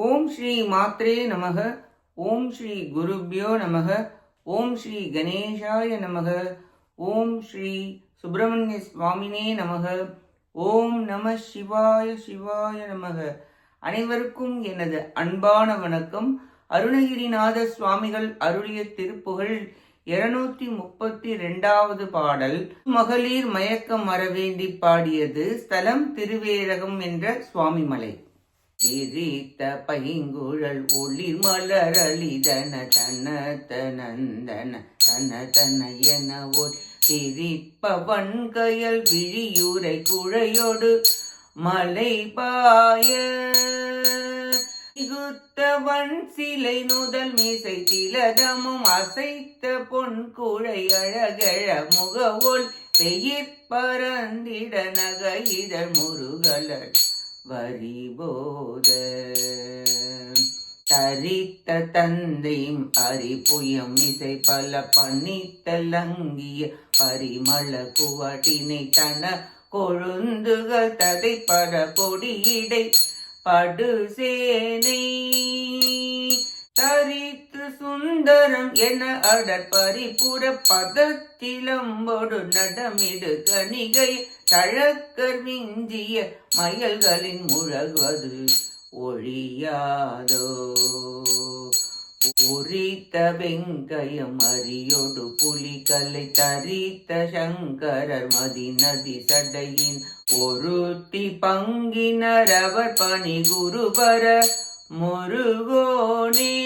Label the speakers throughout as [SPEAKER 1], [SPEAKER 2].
[SPEAKER 1] ஓம் ஸ்ரீ மாத்ரே நமக. ஓம் ஸ்ரீ குருப்யோ நமக. ஓம் ஸ்ரீ கணேஷாய நமக. ஓம் ஸ்ரீ சுப்பிரமணிய சுவாமினே நமக. ஓம் நம சிவாய சிவாய நமக. அனைவருக்கும் எனது அன்பான வணக்கம். அருணகிரிநாத சுவாமிகள் அருளிய திருப்புகழ் 232வது பாடல். மகளிர் மயக்கம் மறவேண்டி பாடியது. ஸ்தலம் திருவேரகம் என்ற சுவாமிமலை. விரித்த பைங்குழல் ஒளிர் மலரளிதன தன தனந்தன தன தன என ஓர் திரிப்பவன் கயல் விழியுரை குழையோடு மலை பாய இகுத்தவன் சிலை நுதல் மீசை திலதமும் அசைத்த பொன் குழை அழகழ முகவோல் பெயிற் பரந்திட நகைதழ் முருகலர் வரிபோத தரித்த தந்தையும் அறிபுயம் இசை பல பணித்தலங்கிய பரிமள குவட்டினை தன கொழுந்துகள் ததை பர கொடியிடை படுசேனை தரித்து சுந்தரம் என அடற் பரிபுற பதத்திலம்பொடு நடமிடு கணிகை தழக்கர் விஞ்சிய மயல்களின் முழகுவது ஒழியாதோ. உரித்த வெங்கயம் அரியோடு புலிகலை தரித்த சங்கரர் மதி நதி சடையின் ஒருத்தி பங்கினர் அவர் பணி குருபர முருகோனே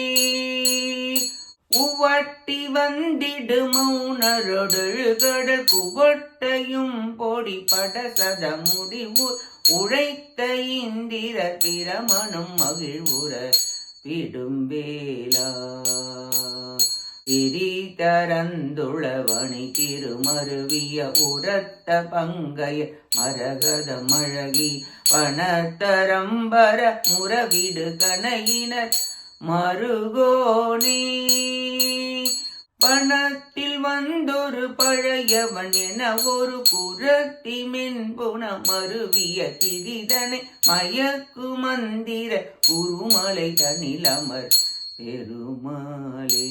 [SPEAKER 1] உவட்டி வந்திடு மௌனரொடுகடல் குவட்டையும் பொடி படசத முடிவு உழைத்த இந்திர பிரமனும் மகிழ்வுற விடும்பேலா திரிதரந்துளவணி திருமருவிய உரத்த பங்கைய மரகத மழகி பணத்தரம்பர முறவிடு கனையினர் மருகோனே பணத்தில் வந்தொரு பழையவன் என ஒரு புறத்தி மென்புண மருவிய திரிதனை மயக்கு மந்திர குருமலை தனிலமர் பெருமாளே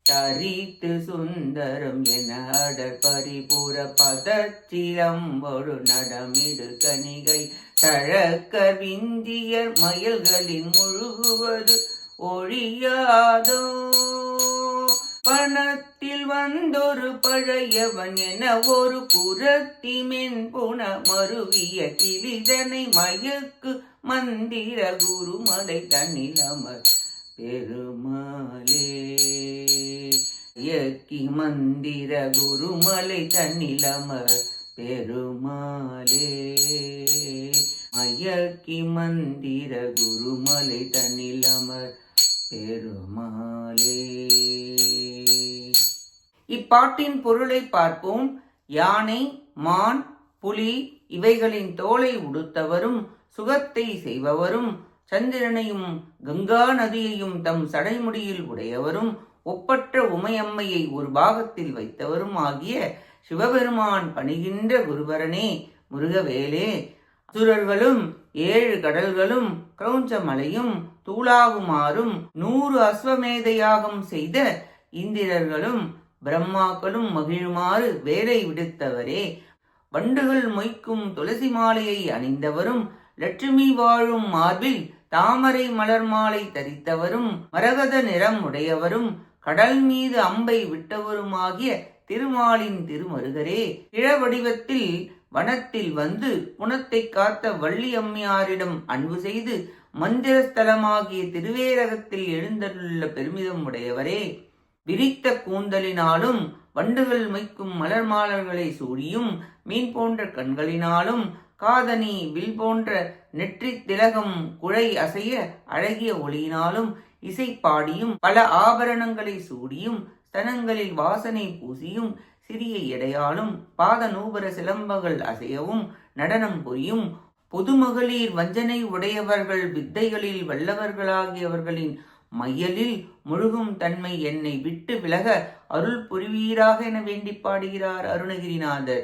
[SPEAKER 1] தரித்து சுந்தரம் என அடர் பரிபுற பதத்திலம்பொடு நடமிடு கணிகை தழக்க விந்தியர் மயல்களின் முழுகுவது ஒழியாதோ. பணத்தில் வந்தொரு பழையவன் என ஒரு புறத்தி மென்புண மருவிய கிளிதனை மயக்கு மந்திர குருமலை தன்னிலமர் பெருமாளே யக்கி மந்திர குருமலை தன்னிலமர் பெருமாளே மயக்கி மந்திர குருமலை தன்னிலமர் பெருமாளே. இப்பாட்டின் பொருளை பார்ப்போம். யானை, மான், புலி இவைகளின் தோலை உடுத்தவரும் சுகத்தை செய்பவரும் சந்திரனையும் கங்கா நதியையும் தம் சடைமுடியில் உடையவரும் ஒப்பற்ற உமையம்மையை ஒரு பாகத்தில் வைத்தவரும் ஆகிய சிவபெருமான் பணிகின்ற குருபரனே முருகவேலே. அசுரர்களும் 7 கடல்களும் கிரௌஞ்ச மலையும் தூளாகுமாறும் 100 அஸ்வமேத யாகம் செய்த இந்திரர்களும் பிரம்மாக்களும் மகிழுமாறு வேலை விடுத்தவரே. வண்டுகள் மொய்க்கும் துளசி மாலையை அணிந்தவரும் லட்சுமி வாழும் மார்பில் தாமரை மலர் மாலை தரித்தவரும் மரகத நிறம் உடையவரும் கடல் மீது அம்பை விட்டவருமாகிய திருமாலின் திருமருகரே. இளவடிவத்தில் வனத்தில் வந்து புனத்தை காத்த வள்ளி அம்மையாரிடம் அன்பு செய்து மந்திரஸ்தலமாகிய திருவேரகத்தில் எழுந்தருள்ள பெருமிதம் உடையவரே. விரித்த கூந்தலினாலும் வண்டுகள் மொய்க்கும் மலர் மாலர்களை சூடியும் மீன் போன்ற கண்களினாலும் காதணி வில் போன்ற நெற்றி திலகம் குழை அசைய அழகிய ஒளியினாலும் இசைப்பாடியும் பல ஆபரணங்களை சூடியும் ஸ்தனங்களில் வாசனை பூசியும் சிறிய எடையாலும் பாத நூபர சிலம்பங்கள் அசையவும் நடனம் புரியும் பொதுமகளிர் வஞ்சனை உடையவர்கள் வித்தைகளில் வல்லவர்களாகியவர்களின் மையலில் முழுகும் தன்மை என்னை விட்டு விலக அருள் புரிவீராக என வேண்டி பாடுகிறார் அருணகிரிநாதர்.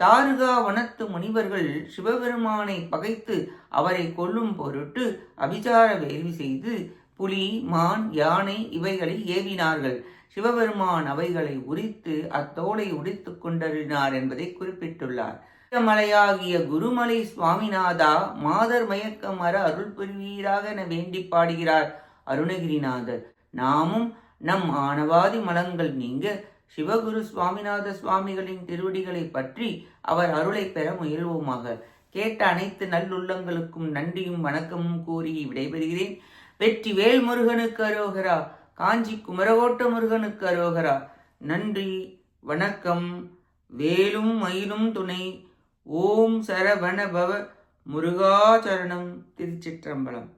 [SPEAKER 1] தாருகா வனத்து முனிவர்கள் சிவபெருமானை பகைத்து அவரை கொல்லும் பொருட்டு அபிசார வேள்வி செய்து புலி, மான், யானை இவைகளை ஏவினார்கள். சிவபெருமான் அவைகளை உரித்து அத்தோலை உடித்து கொண்டறினார் என்பதை குறிப்பிட்டுள்ளார். மலையாகிய குருமலை சுவாமிநாதா, மாதர் மயக்கம் அற அருள் புரிவீராக என வேண்டி பாடுகிறார் அருணகிரிநாதர். நாமும் நம் ஆணவாதி மலங்கள் நீங்க சிவகுரு சுவாமிநாத சுவாமிகளின் திருவடிகளை பற்றி அவர் அருளை பெற முயல்வோமாக. கேட்ட அனைத்து நல்லுள்ளங்களுக்கும் நன்றியும் வணக்கமும் கூறி விடைபெறுகிறேன். வெற்றி வேல் முருகனுக்கு அரோகரா, காஞ்சி குமரகோட்ட முருகனுக்கு அரோகரா. நன்றி, வணக்கம். வேலும் மயிலும் துணை. ஓம் சரவண பவ முருகாச்சரணம். திருச்சிற்றம்பலம்.